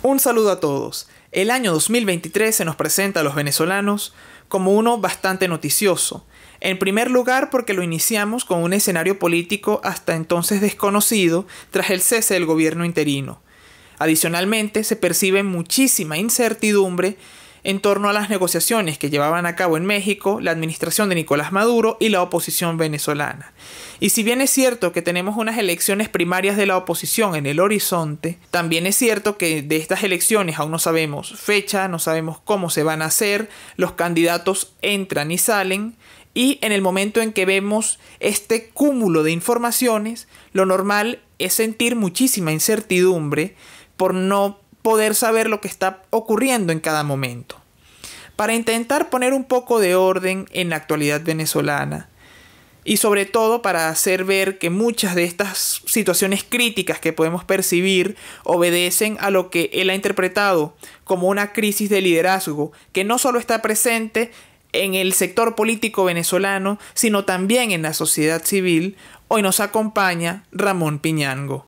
Un saludo a todos. El año 2023 se nos presenta a los venezolanos como uno bastante noticioso. En primer lugar, porque lo iniciamos con un escenario político hasta entonces desconocido tras el cese del gobierno interino. Adicionalmente, se percibe muchísima incertidumbre en torno a las negociaciones que llevaban a cabo en México la administración de Nicolás Maduro y la oposición venezolana. Y si bien es cierto que tenemos unas elecciones primarias de la oposición en el horizonte, también es cierto que de estas elecciones aún no sabemos fecha, no sabemos cómo se van a hacer, los candidatos entran y salen, y en el momento en que vemos este cúmulo de informaciones, lo normal es sentir muchísima incertidumbre por no poder saber lo que está ocurriendo en cada momento. Para intentar poner un poco de orden en la actualidad venezolana y sobre todo para hacer ver que muchas de estas situaciones críticas que podemos percibir obedecen a lo que él ha interpretado como una crisis de liderazgo que no solo está presente en el sector político venezolano, sino también en la sociedad civil, hoy nos acompaña Ramón Piñango.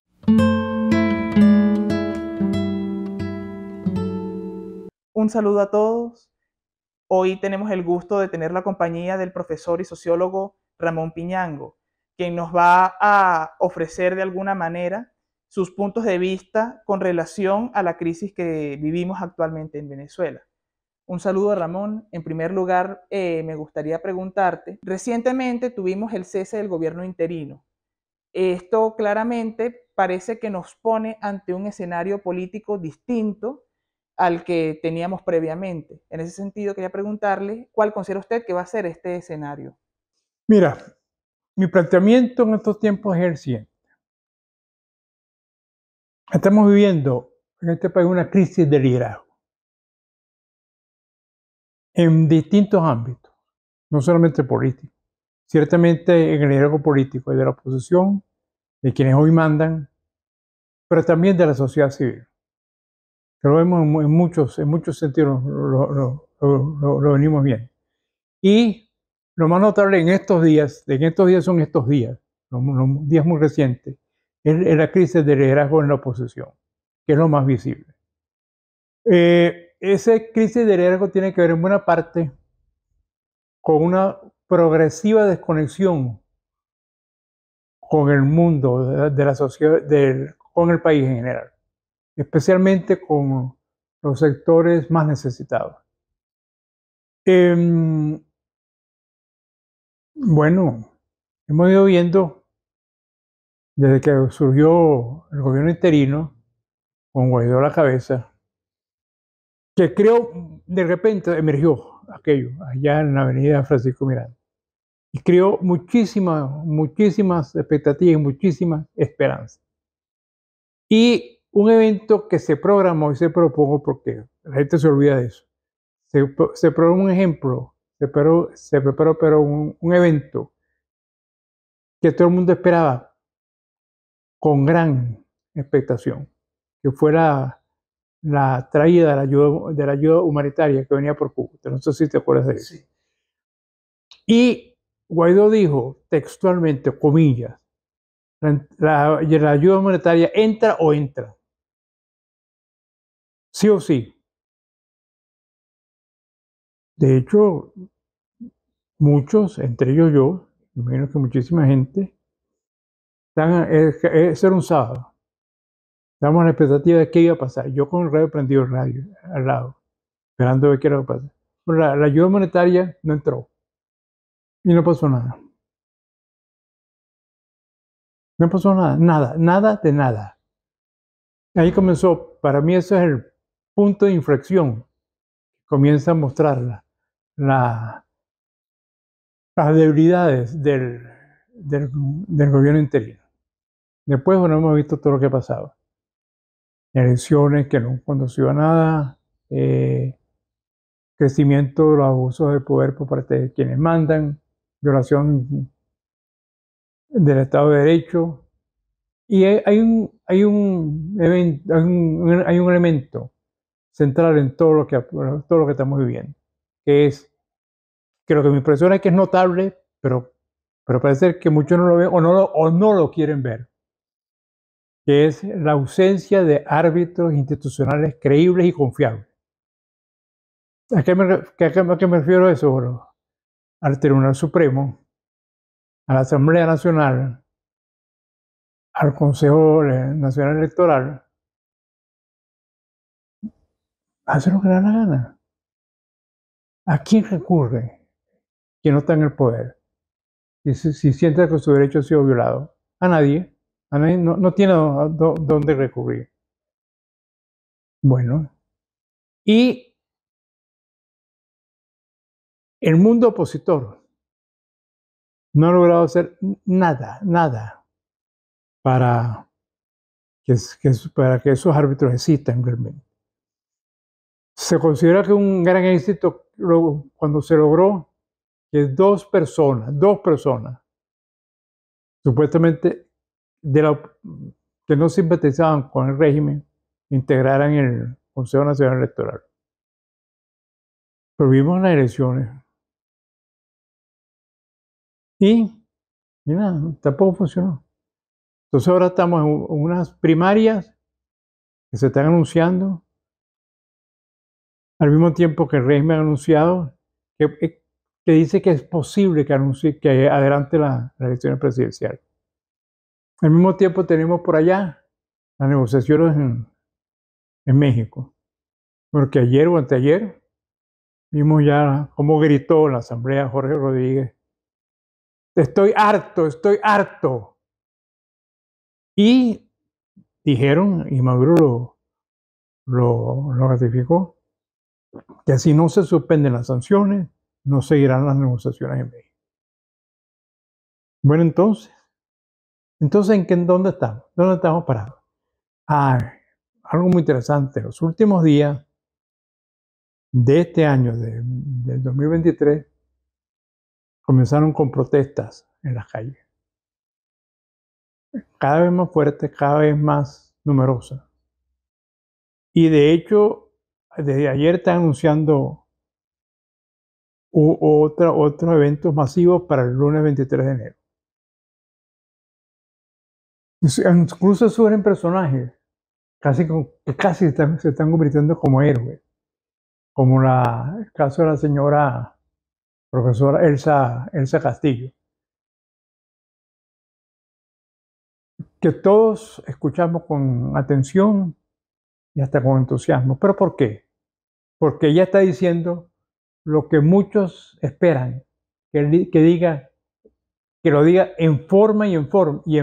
Un saludo a todos. Hoy tenemos el gusto de tener la compañía del profesor y sociólogo Ramón Piñango, quien nos va a ofrecer de alguna manera sus puntos de vista con relación a la crisis que vivimos actualmente en Venezuela. Un saludo, Ramón. En primer lugar, me gustaría preguntarte, recientemente tuvimos el cese del gobierno interino. Esto claramente parece que nos pone ante un escenario político distinto al que teníamos previamente. En ese sentido, quería preguntarle, ¿cuál considera usted que va a ser este escenario? Mira, mi planteamiento en estos tiempos es el siguiente. Estamos viviendo en este país una crisis de liderazgo en distintos ámbitos, no solamente político. Ciertamente en el liderazgo político y de la oposición, de quienes hoy mandan, pero también de la sociedad civil. Que lo vemos en muchos sentidos, lo venimos viendo. Y lo más notable en estos días son estos días, los días muy recientes, es la crisis de liderazgo en la oposición, que es lo más visible. Esa crisis de liderazgo tiene que ver en buena parte con una progresiva desconexión con el mundo, de la sociedad, con el país en general, especialmente con los sectores más necesitados. Bueno, hemos ido viendo desde que surgió el gobierno interino, con Guaidó a la cabeza, que creo de repente emergió aquello, allá en la avenida Francisco Miranda, y creó muchísimas expectativas y muchísimas esperanzas. Y un evento que se programó y se propuso, porque la gente se olvida de eso, se programó un ejemplo, se preparó pero un evento que todo el mundo esperaba con gran expectación, que fuera la traída de la ayuda humanitaria que venía por Cuba. No sé si te acuerdas de eso. Sí. Y Guaidó dijo textualmente, comillas, la ayuda humanitaria entra o entra. Sí o sí. De hecho, muchos, entre ellos yo, imagino que muchísima gente, eso era un sábado. Estábamos en la expectativa de qué iba a pasar. Yo con el radio prendido el radio al lado, esperando a ver qué era lo que pasaba. Pero la ayuda humanitaria no entró. Y no pasó nada. No pasó nada de nada. Ahí comenzó, para mí ese es el punto de inflexión. Comienza a mostrar las debilidades del gobierno interino. Después, bueno, hemos visto todo lo que ha pasado. Elecciones que no condució a nada, crecimiento de los abusos de poder por parte de quienes mandan, violación del Estado de Derecho. Y hay un elemento central en todo lo que estamos viviendo, que es que lo que me impresiona es que es notable, pero parece que muchos no lo ven o no lo quieren ver. que es la ausencia de árbitros institucionales creíbles y confiables. ¿A qué me refiero a eso? Bueno, al Tribunal Supremo, a la Asamblea Nacional, al Consejo Nacional Electoral, hace lo que le da la gana. ¿A quién recurre quien no está en el poder? Si siente que su derecho ha sido violado. A nadie. A nadie no tiene dónde recurrir. Bueno, y el mundo opositor no ha logrado hacer nada para para que esos árbitros existan realmente. Se considera que un gran éxito cuando se logró que dos personas, supuestamente que no simpatizaban con el régimen, integraran el Consejo Nacional Electoral. Pero vimos las elecciones y nada, tampoco funcionó. Entonces ahora estamos en unas primarias que se están anunciando al mismo tiempo que el régimen ha anunciado que dice que es posible que adelante las elecciones presidenciales. Al mismo tiempo tenemos por allá las negociaciones en México, porque ayer o anteayer vimos ya cómo gritó en la asamblea Jorge Rodríguez: estoy harto. Y dijeron, y Maduro lo ratificó, que si no se suspenden las sanciones, no seguirán las negociaciones en México. Bueno, entonces ¿dónde estamos? ¿Dónde estamos parados? Algo muy interesante. Los últimos días de este año, del 2023, comenzaron con protestas en las calles. Cada vez más fuertes, cada vez más numerosas. Y de hecho, desde ayer están anunciando otros eventos masivos para el lunes 23 de enero. Incluso surgen personajes que casi se están convirtiendo como héroes, como el caso de la señora profesora Elsa Castillo, que todos escuchamos con atención y hasta con entusiasmo. ¿Pero por qué? Porque ella está diciendo lo que muchos esperan que lo diga en forma y en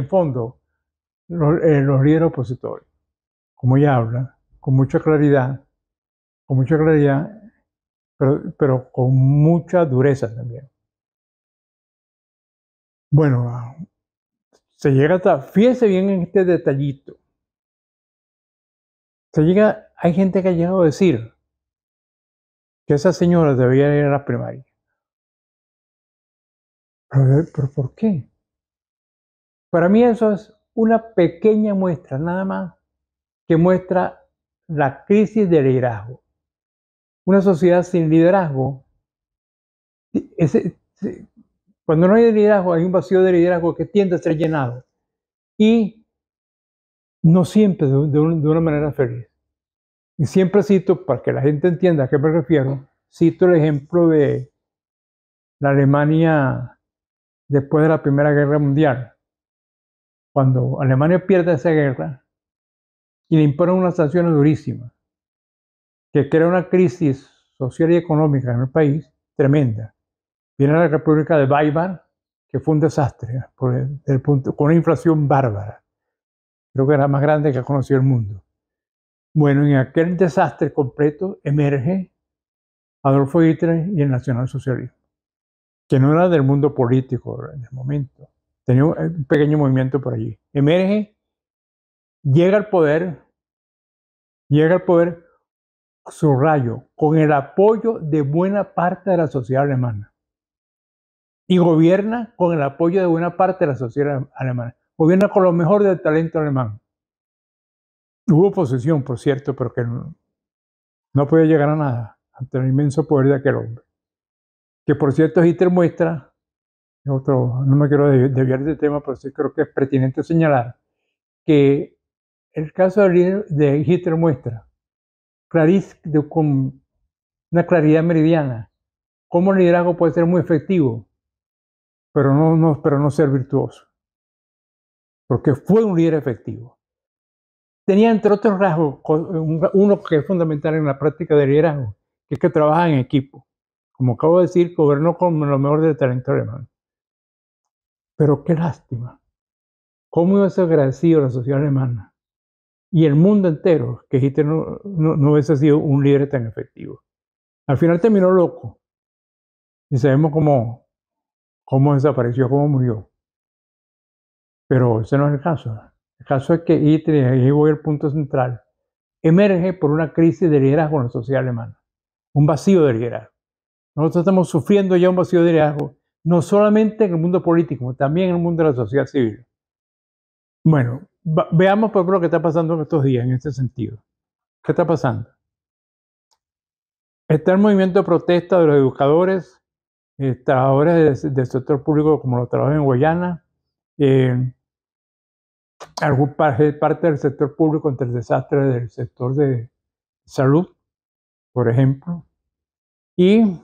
fondo los líderes opositores. Como ella habla, con mucha claridad, pero con mucha dureza también. Bueno, fíjese bien en este detallito. Hay gente que ha llegado a decir que esa señora debería ir a la primaria. ¿Pero por qué? Para mí eso es una pequeña muestra, nada más, que muestra la crisis del liderazgo. Una sociedad sin liderazgo, cuando no hay liderazgo, hay un vacío de liderazgo que tiende a ser llenado. Y no siempre de una manera feliz. Y siempre cito, para que la gente entienda a qué me refiero, cito el ejemplo de la Alemania después de la Primera Guerra Mundial. Cuando Alemania pierde esa guerra y le imponen unas sanciones durísimas, que crea una crisis social y económica en el país tremenda. Viene la República de Weimar, que fue un desastre, con una inflación bárbara. Creo que era la más grande que ha conocido el mundo. Bueno, en aquel desastre completo emerge Adolfo Hitler y el nacionalsocialismo, que no era del mundo político en el momento. Tenía un pequeño movimiento por allí. Emerge, llega al poder, subrayo, con el apoyo de buena parte de la sociedad alemana. Y gobierna con el apoyo de buena parte de la sociedad alemana. Gobierna con lo mejor del talento alemán. Hubo oposición, por cierto, pero que no podía llegar a nada ante el inmenso poder de aquel hombre. Que por cierto Hitler muestra, no me quiero desviar del tema, pero sí creo que es pertinente señalar que el caso de Hitler muestra con una claridad meridiana cómo el liderazgo puede ser muy efectivo, pero no ser virtuoso, porque fue un líder efectivo. Tenía, entre otros rasgos, uno que es fundamental en la práctica del liderazgo, que es que trabaja en equipo. Como acabo de decir, gobernó con lo mejor del talento alemán. Pero qué lástima. ¿Cómo iba a ser agradecido la sociedad alemana y el mundo entero que Hitler no hubiese sido un líder tan efectivo? Al final terminó loco. Y sabemos cómo desapareció, cómo murió. Pero ese no es el caso. El caso es que Hitler, y ahí voy al punto central, emerge por una crisis de liderazgo en la sociedad alemana. Un vacío de liderazgo. Nosotros estamos sufriendo ya un vacío de liderazgo, no solamente en el mundo político, también en el mundo de la sociedad civil. Bueno, veamos por ejemplo lo que está pasando en estos días en este sentido. ¿Qué está pasando? Está el movimiento de protesta de los educadores, trabajadores del sector público como los trabajadores en Guayana, parte del sector público ante el desastre del sector de salud, por ejemplo. Y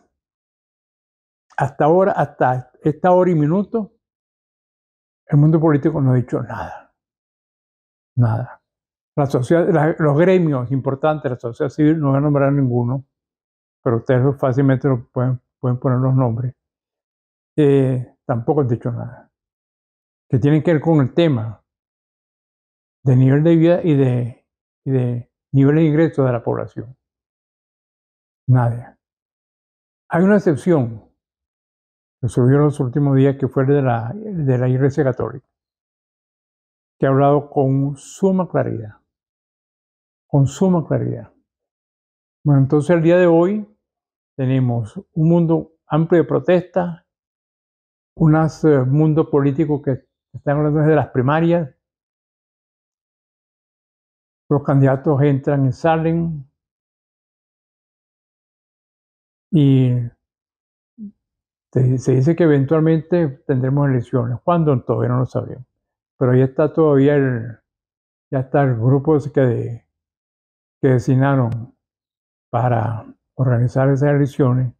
hasta ahora, hasta esta hora y minuto, el mundo político no ha dicho nada. Nada. Los gremios importantes de la sociedad civil no van a nombrar ninguno, pero ustedes fácilmente pueden poner los nombres. Tampoco han dicho nada. Que tienen que ver con el tema de nivel de vida y de nivel de ingreso de la población. Nadie. Hay una excepción que surgió en los últimos días, que fue de la Iglesia Católica, que ha hablado con suma claridad. Con suma claridad. Bueno, entonces el día de hoy tenemos un mundo amplio de protestas, un mundo político que están hablando desde las primarias, los candidatos entran y salen, y se dice que eventualmente tendremos elecciones. ¿Cuándo? Todavía no lo sabemos. Pero ya está todavía ya está el grupo que designaron para organizar esas elecciones,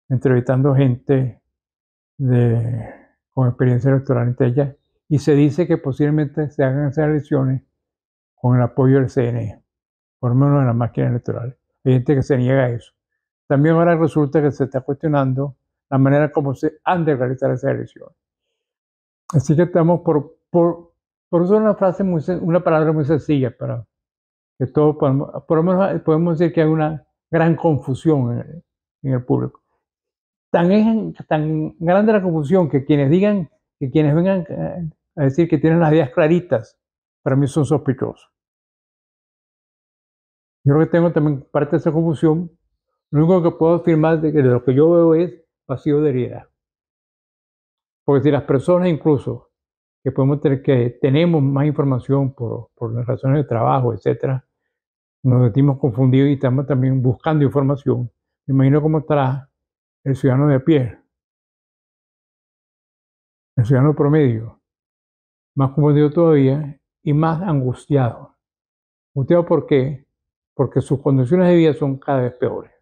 entrevistando gente con experiencia electoral entre ellas, y se dice que posiblemente se hagan esas elecciones con el apoyo del CNE, por lo menos en las máquinas electorales. Hay gente que se niega a eso. También ahora resulta que se está cuestionando la manera como se han de realizar esas elecciones. Así que estamos por eso una palabra muy sencilla para que todos por lo menos podemos decir que hay una gran confusión en el público. Tan grande la confusión que quienes vengan a decir que tienen las ideas claritas, para mí son sospechosos. Yo creo que tengo también parte de esa confusión. Lo único que puedo afirmar de lo que yo veo es vacío de liderazgo. Porque si las personas incluso que tenemos más información por las razones de trabajo, etcétera, nos sentimos confundidos y estamos también buscando información, me imagino cómo estará el ciudadano de a pie, el ciudadano promedio, más confundido todavía y más angustiado. ¿Angustiado por qué? Porque sus condiciones de vida son cada vez peores.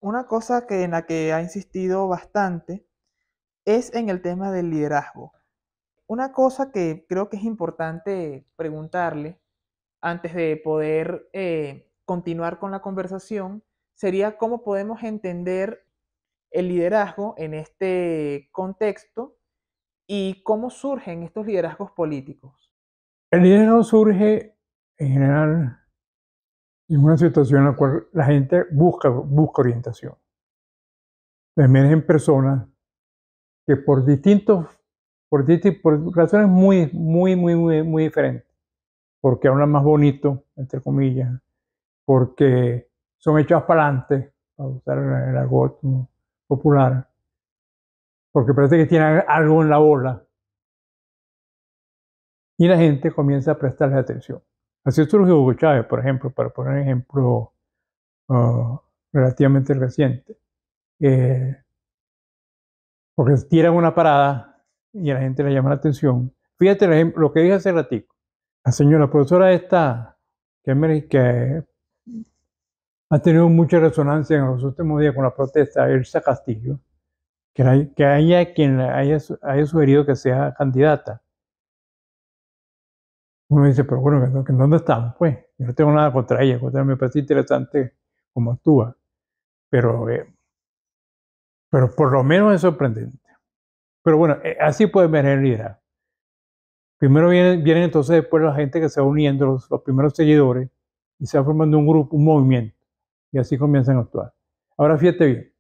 Una cosa en la que ha insistido bastante es en el tema del liderazgo. Una cosa que creo que es importante preguntarle antes de poder continuar con la conversación sería cómo podemos entender el liderazgo en este contexto y cómo surgen estos liderazgos políticos. El liderazgo surge en general en una situación en la cual la gente busca orientación. Emergen personas que por razones muy diferentes, porque hablan más bonito, entre comillas, porque son echados para adelante, para usar el argot popular, porque parece que tienen algo en la bola, y la gente comienza a prestarles atención. Así surgió Hugo Chávez, por ejemplo, para poner un ejemplo relativamente reciente. Porque tiran una parada y a la gente le llama la atención. Fíjate lo que dije hace ratito. La señora profesora esta, que ha tenido mucha resonancia en los últimos días con la protesta, Elsa Castillo, que haya quien haya sugerido que sea candidata. Uno dice, pero bueno, ¿en dónde estamos? Pues yo no tengo nada contra ella, me parece interesante cómo actúa, pero, pero por lo menos es sorprendente. Pero bueno, así puede venir el liderazgo. Primero vienen entonces después la gente que se va uniendo, los primeros seguidores, y se va formando un grupo, un movimiento, y así comienzan a actuar. Ahora fíjate bien,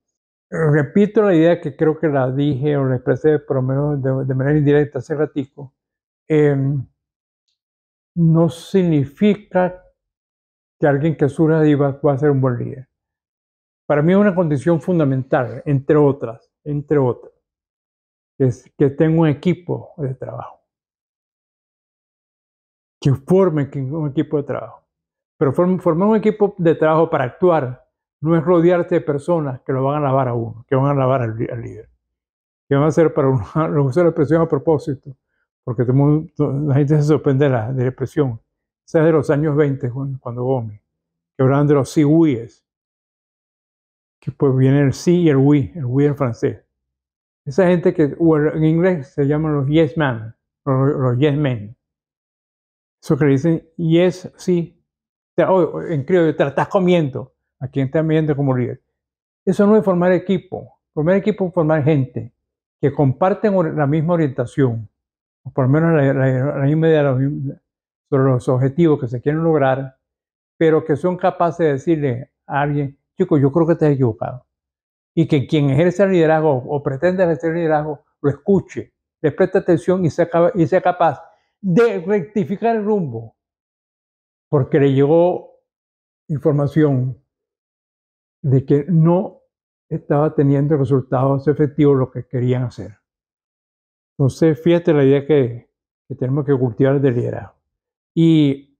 repito la idea que creo que la dije o la expresé por lo menos de manera indirecta hace ratico. No significa que alguien que surja de ahí va a ser un buen líder. Para mí es una condición fundamental, entre otras, es que tenga un equipo de trabajo, que forme un equipo de trabajo. Pero formar un equipo de trabajo para actuar no es rodearse de personas que lo van a lavar a uno, que van a lavar al líder, que van a hacer para uno, lo uso la expresión a propósito, porque la gente se sorprende de la expresión. Esa es de los años 20, cuando Gómez, que hablaban de los sí-huíes, que pues viene el sí y el oui en francés. Esa gente que en inglés se llaman los yes men, los yes men. Eso que le dicen yes, sí, en criollo, te la estás comiendo a quien está viendo como líder. Eso no es formar equipo. Formar equipo es formar gente que comparten la misma orientación, o por lo menos la misma idea sobre los objetivos que se quieren lograr, pero que son capaces de decirle a alguien, chico, yo creo que estás equivocado. Y que quien ejerce el liderazgo o pretende ejercer el liderazgo lo escuche, le preste atención y sea capaz de rectificar el rumbo, porque le llegó información de que no estaba teniendo resultados efectivos lo que querían hacer. Entonces, fíjate la idea que tenemos que cultivar de liderazgo. Y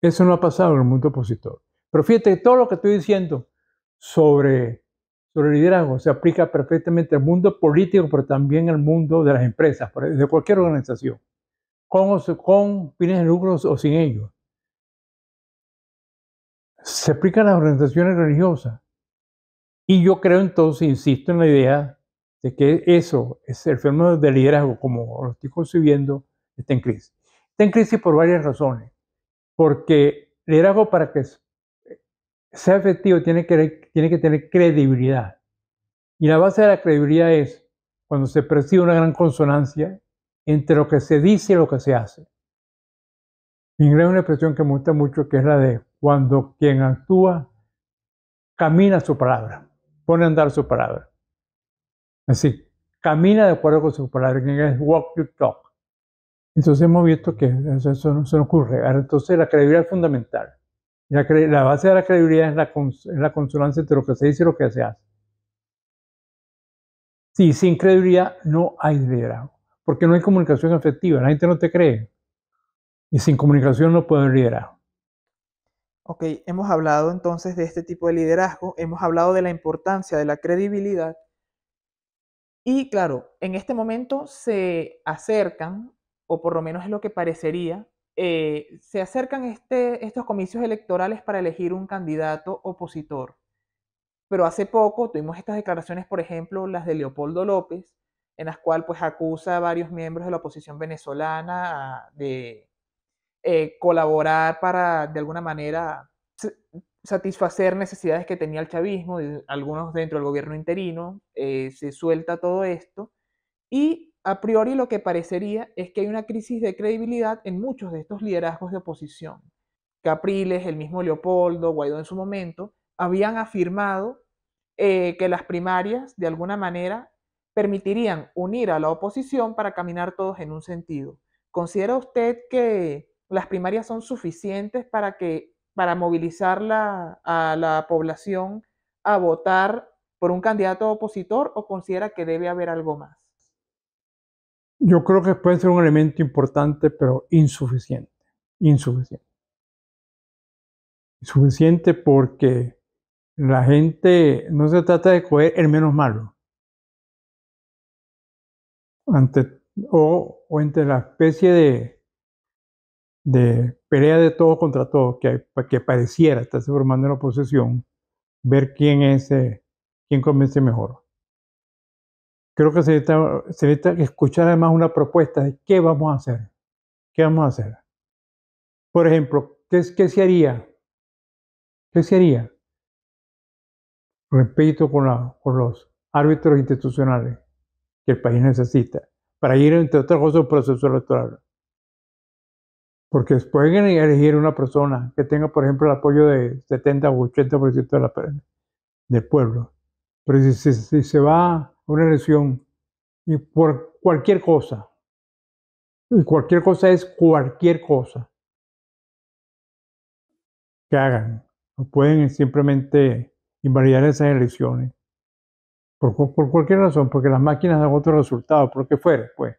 eso no ha pasado en el mundo opositor. Pero fíjate, todo lo que estoy diciendo sobre liderazgo se aplica perfectamente al mundo político, pero también al mundo de las empresas, de cualquier organización, con fines de lucro o sin ellos. Se aplica a las organizaciones religiosas. Y yo creo entonces, insisto en la idea de que eso es el fenómeno de liderazgo, como lo estoy concibiendo, está en crisis. Está en crisis por varias razones. Porque liderazgo, para que sea efectivo, tiene que tener credibilidad. Y la base de la credibilidad es cuando se percibe una gran consonancia entre lo que se dice y lo que se hace. En inglés hay una expresión que me gusta mucho, que es la de cuando quien actúa camina su palabra, pone a andar su palabra. Así, camina de acuerdo con su palabra, en inglés walk your talk. Entonces hemos visto que eso no ocurre. Entonces la credibilidad es fundamental. La base de la credibilidad es la consonancia entre lo que se dice y lo que se hace. Sí, sin credibilidad no hay liderazgo, porque no hay comunicación efectiva, la gente no te cree. Y sin comunicación no puede haber liderazgo. Ok, hemos hablado entonces de este tipo de liderazgo, hemos hablado de la importancia de la credibilidad y claro, en este momento se acercan, o por lo menos es lo que parecería, se acercan estos comicios electorales para elegir un candidato opositor. Pero hace poco tuvimos estas declaraciones, por ejemplo, las de Leopoldo López, en las cuales pues acusa a varios miembros de la oposición venezolana de colaborar para, de alguna manera, satisfacer necesidades que tenía el chavismo, algunos dentro del gobierno interino, se suelta todo esto, y a priori lo que parecería es que hay una crisis de credibilidad en muchos de estos liderazgos de oposición. Capriles, el mismo Leopoldo, Guaidó en su momento, habían afirmado que las primarias, de alguna manera, permitirían unir a la oposición para caminar todos en un sentido. ¿Considera usted que las primarias son suficientes para movilizar a la población a votar por un candidato opositor o considera que debe haber algo más? Yo creo que puede ser un elemento importante, pero insuficiente. Insuficiente. Insuficiente porque la gente no se trata de escoger el menos malo. O entre la especie de pelea de todos contra todos, que pareciera estarse formando en la oposición, ver quién convence mejor. Creo que se necesita escuchar además una propuesta de qué vamos a hacer. ¿Qué vamos a hacer? Por ejemplo, ¿qué se haría? ¿Qué se haría? Repito, con los árbitros institucionales que el país necesita para ir, entre otras cosas, a un proceso electoral. Porque pueden elegir una persona que tenga, por ejemplo, el apoyo de 70 o 80% del pueblo. Pero si se va a una elección y por cualquier cosa, y cualquier cosa es cualquier cosa que hagan, no pueden simplemente invalidar esas elecciones por cualquier razón, porque las máquinas dan otro resultado, por lo que fuere, pues.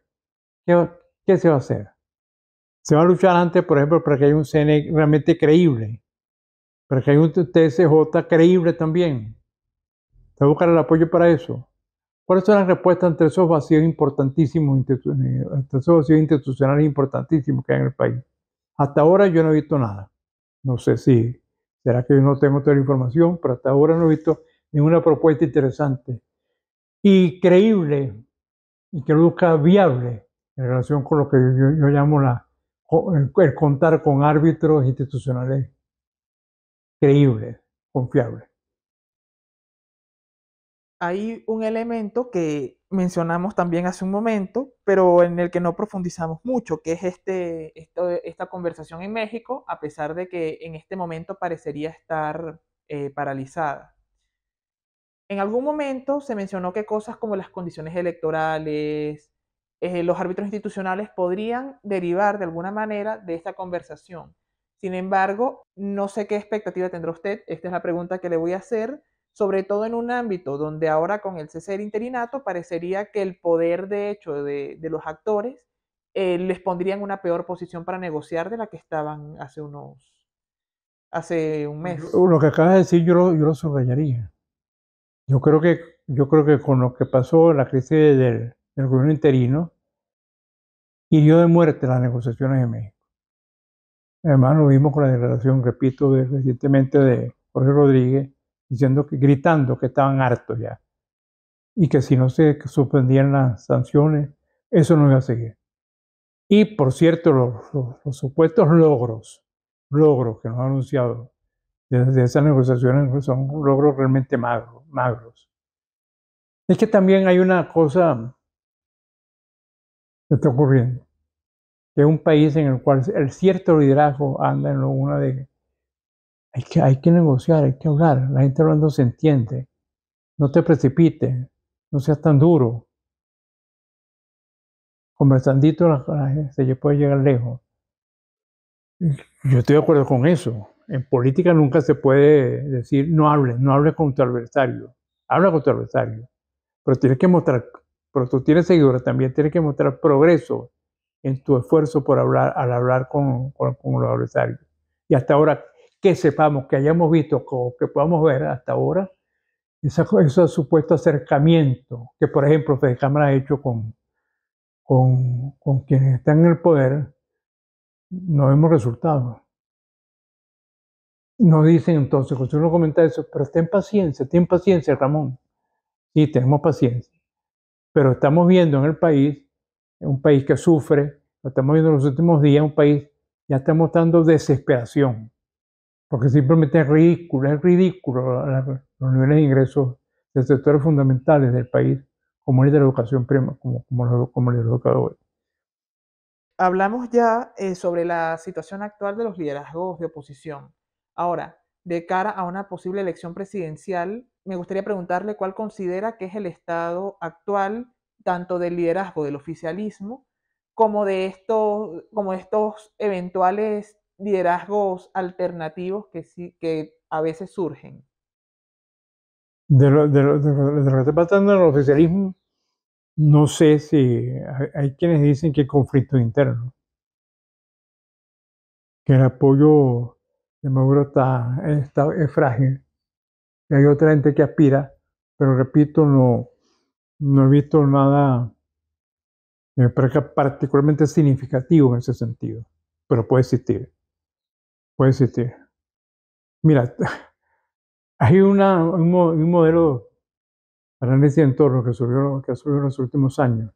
¿Qué, qué se va a hacer? Se va a luchar antes, por ejemplo, para que haya un CNE realmente creíble, para que haya un TSJ creíble también. Se va a buscar el apoyo para eso. ¿Cuáles son las respuestas ante esos vacíos importantísimos, ante esos vacíos institucionales importantísimos que hay en el país? Hasta ahora yo no he visto nada. No sé si será que yo no tengo toda la información, pero hasta ahora no he visto ninguna propuesta interesante y creíble y que luzca viable en relación con lo que yo llamo el contar con árbitros institucionales creíbles, confiables. Hay un elemento que mencionamos también hace un momento, pero en el que no profundizamos mucho, que es esta conversación en México, a pesar de que en este momento parecería estar paralizada. En algún momento se mencionó que cosas como las condiciones electorales, los árbitros institucionales podrían derivar de alguna manera de esta conversación. Sin embargo, no sé qué expectativa tendrá usted, esta es la pregunta que le voy a hacer, sobre todo en un ámbito donde ahora con el cese del interinato parecería que el poder de hecho de los actores les pondría en una peor posición para negociar de la que estaban hace un mes. Lo que acabas de decir yo lo subrayaría. Yo creo que, yo creo que con lo que pasó en la crisis del gobierno interino, hirió de muerte las negociaciones en México. Además, lo vimos con la declaración, repito, recientemente de Jorge Rodríguez, gritando que estaban hartos ya y que si no se suspendían las sanciones, eso no iba a seguir. Y por cierto, los supuestos logros que nos han anunciado desde esas negociaciones pues, son logros realmente magros. Es que también hay una cosa que está ocurriendo, que es un país en el cual el cierto liderazgo anda en una de hay que negociar, hay que hablar, la gente hablando se entiende, no te precipites, no seas tan duro, conversandito la gente se puede llegar lejos. Yo estoy de acuerdo con eso. En política nunca se puede decir no hables con tu adversario, habla con tu adversario, pero tienes que mostrar, pero tú tienes seguidores también, tienes que mostrar progreso en tu esfuerzo por hablar, al hablar con los adversarios. Y hasta ahora, que sepamos, que hayamos visto, que podamos ver hasta ahora, ese supuesto acercamiento que, por ejemplo, Fede Cámara ha hecho con quienes están en el poder, no vemos resultados. Nos dicen entonces, cuando uno comenta eso, pero ten paciencia, Ramón. Sí, tenemos paciencia. Pero estamos viendo en el país, un país que sufre, lo estamos viendo en los últimos días, un país ya está mostrando desesperación, porque simplemente es ridículo los niveles de ingresos de sectores fundamentales del país, como el de la educación prima, como el de los educadores. Hablamos ya sobre la situación actual de los liderazgos de oposición. Ahora, de cara a una posible elección presidencial, me gustaría preguntarle cuál considera que es el estado actual tanto del liderazgo del oficialismo como de estos eventuales liderazgos alternativos que a veces surgen. De lo que está pasando en el oficialismo, no sé si hay quienes dicen que hay conflictos internos, que el apoyo de Maduro es frágil, y hay otra gente que aspira, pero repito, no he visto nada que me parezca particularmente significativo en ese sentido. pero puede existir. Puede existir. Mira, hay un modelo de análisis de entorno que surgió en los últimos años,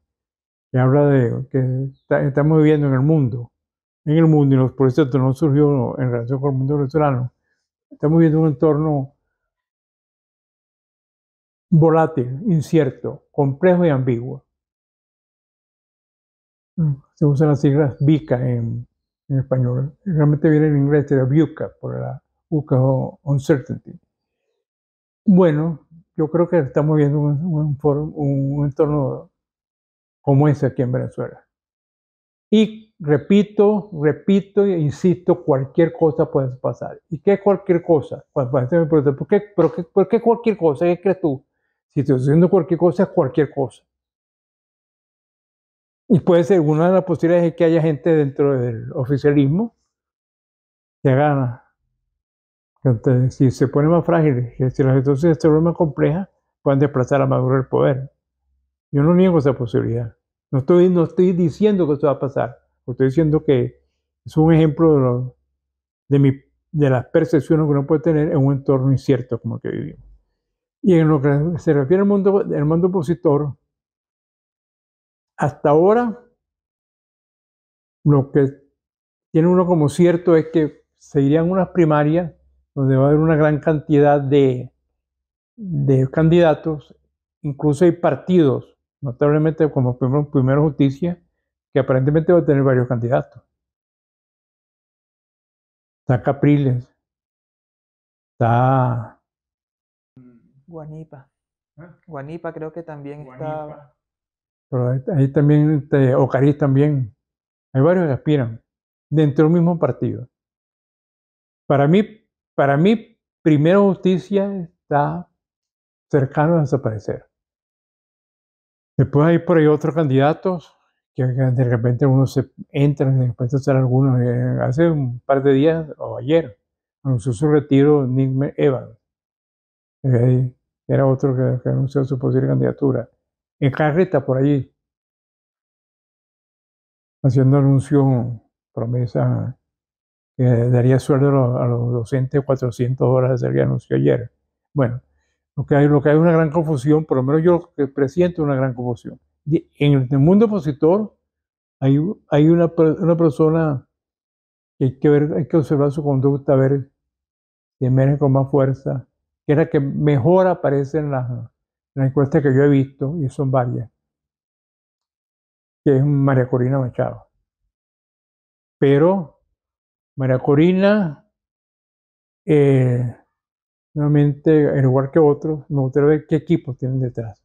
que habla de que estamos viviendo en el mundo, y por eso no surgió en relación con el mundo venezolano. Estamos viviendo un entorno volátil, incierto, complejo y ambiguo. Se usan las siglas VICA en español. Realmente viene en inglés de VUCA, por la VUCA o Uncertainty. Bueno, yo creo que estamos viendo un entorno como ese aquí en Venezuela. Y repito e insisto, cualquier cosa puede pasar. ¿Y qué es cualquier cosa? ¿Por qué cualquier cosa? ¿Qué crees tú? Si estoy diciendo cualquier cosa, es cualquier cosa. Y puede ser, una de las posibilidades es que haya gente dentro del oficialismo que haga, si se pone más frágil, que si las situaciones se vuelven más complejas, puedan desplazar a Maduro del poder. Yo no niego esa posibilidad. No estoy diciendo que eso va a pasar. Estoy diciendo que es un ejemplo de las percepciones que uno puede tener en un entorno incierto como el que vivimos. Y en lo que se refiere al mundo opositor, hasta ahora lo que tiene uno como cierto es que se irían unas primarias donde va a haber una gran cantidad de candidatos, incluso hay partidos, notablemente como Primero Justicia, que aparentemente va a tener varios candidatos. Está Capriles, está Guanipa. Guanipa creo que también está. Pero ahí también, Ocariz también. Hay varios que aspiran dentro del mismo partido. Para mí, Primero Justicia está cercano a desaparecer. Después hay por ahí otros candidatos que de repente uno se entra, de repente salen algunos. Hace un par de días o ayer anunció su retiro Nick Evans. Era otro que anunció su posible candidatura. En Carreta por allí, haciendo anuncio, promesa que daría sueldo a los docentes 400 horas, ese anunció ayer. Bueno, lo que hay es una gran confusión, por lo menos yo que presiento una gran confusión. En el mundo opositor hay una persona que hay que observar su conducta, a ver si emerge con más fuerza, que es la que mejor aparece en las encuestas que yo he visto, y son varias, que es María Corina Machado. Pero María Corina, nuevamente, al igual que otros, me gustaría ver qué equipos tienen detrás.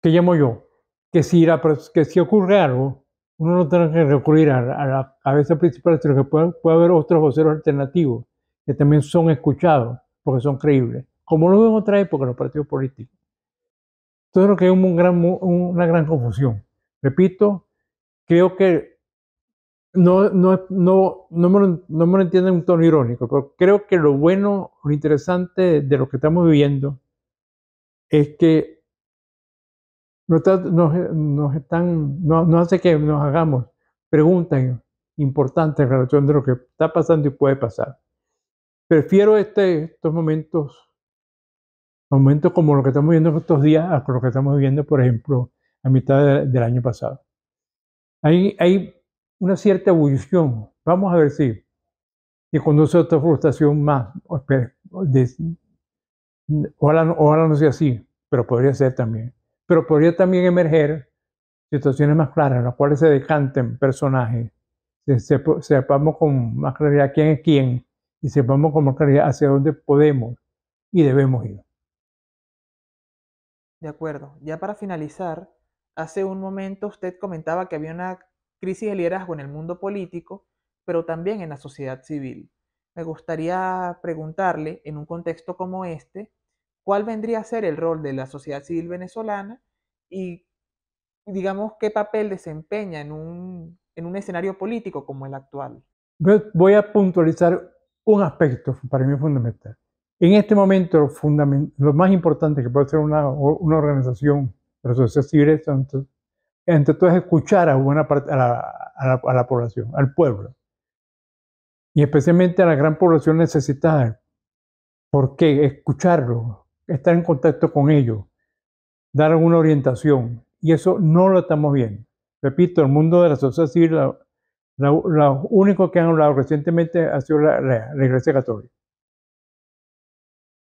¿Qué llamo yo? Que si ocurre algo, uno no tiene que recurrir a la cabeza principal, sino que puede haber otros voceros alternativos que también son escuchados porque son creíbles, como lo veo en otra época los partidos políticos. Entonces, lo que hay una gran confusión. Repito, creo que no me lo entienden en un tono irónico, pero creo que lo bueno, lo interesante de lo que estamos viviendo es que no hace que nos hagamos preguntas importantes en relación de lo que está pasando y puede pasar. Prefiero estos momentos como lo que estamos viviendo estos días, a lo que estamos viviendo, por ejemplo, a mitad del año pasado. Hay una cierta ebullición. Vamos a ver si conduce a otra frustración más. Ojalá no sea así, pero podría ser también. Pero podría también emerger situaciones más claras en las cuales se decanten personajes, sepamos con más claridad quién es quién y sepamos con más claridad hacia dónde podemos y debemos ir. De acuerdo. Ya para finalizar, hace un momento usted comentaba que había una crisis de liderazgo en el mundo político, pero también en la sociedad civil. Me gustaría preguntarle, en un contexto como este, ¿cuál vendría a ser el rol de la sociedad civil venezolana y, digamos, qué papel desempeña en un escenario político como el actual? Voy a puntualizar un aspecto para mí fundamental. En este momento, lo más importante que puede hacer una organización de la sociedad civil es, entre todo, es escuchar a buena parte a la población, al pueblo. Y especialmente a la gran población necesitada. ¿Por qué? Escucharlo, estar en contacto con ellos, dar una orientación. Y eso no lo estamos viendo. Repito, el mundo de la sociedad civil, lo único que han hablado recientemente ha sido la Iglesia Católica.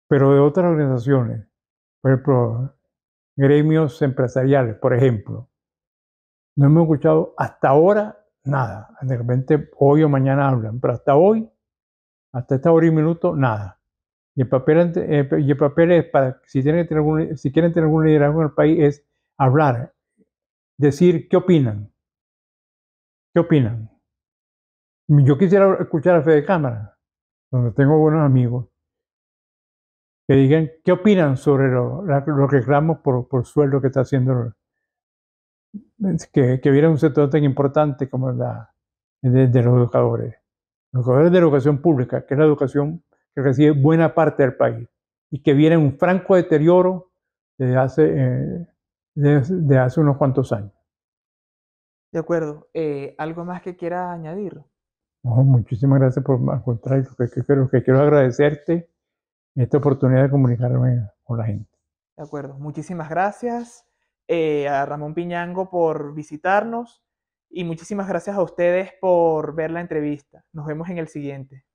Pero de otras organizaciones, por ejemplo, gremios empresariales, por ejemplo, no hemos escuchado hasta ahora nada. De repente hoy o mañana hablan, pero hasta hoy, hasta esta hora y minuto, nada. Y el papel es para, si si quieren tener algún liderazgo en el país, es hablar, decir qué opinan, qué opinan. Yo quisiera escuchar a Fede Cámara, donde tengo buenos amigos, que digan qué opinan sobre los reclamos por sueldo que está haciendo, que viene un sector tan importante como de los educadores. Los educadores de la educación pública, que es la educación que recibe buena parte del país y que viene en un franco deterioro desde hace unos cuantos años. De acuerdo. ¿Algo más que quiera añadir? No, muchísimas gracias por al contrario, lo que quiero agradecerte esta oportunidad de comunicarme con la gente. De acuerdo. Muchísimas gracias a Ramón Piñango por visitarnos y muchísimas gracias a ustedes por ver la entrevista. Nos vemos en el siguiente.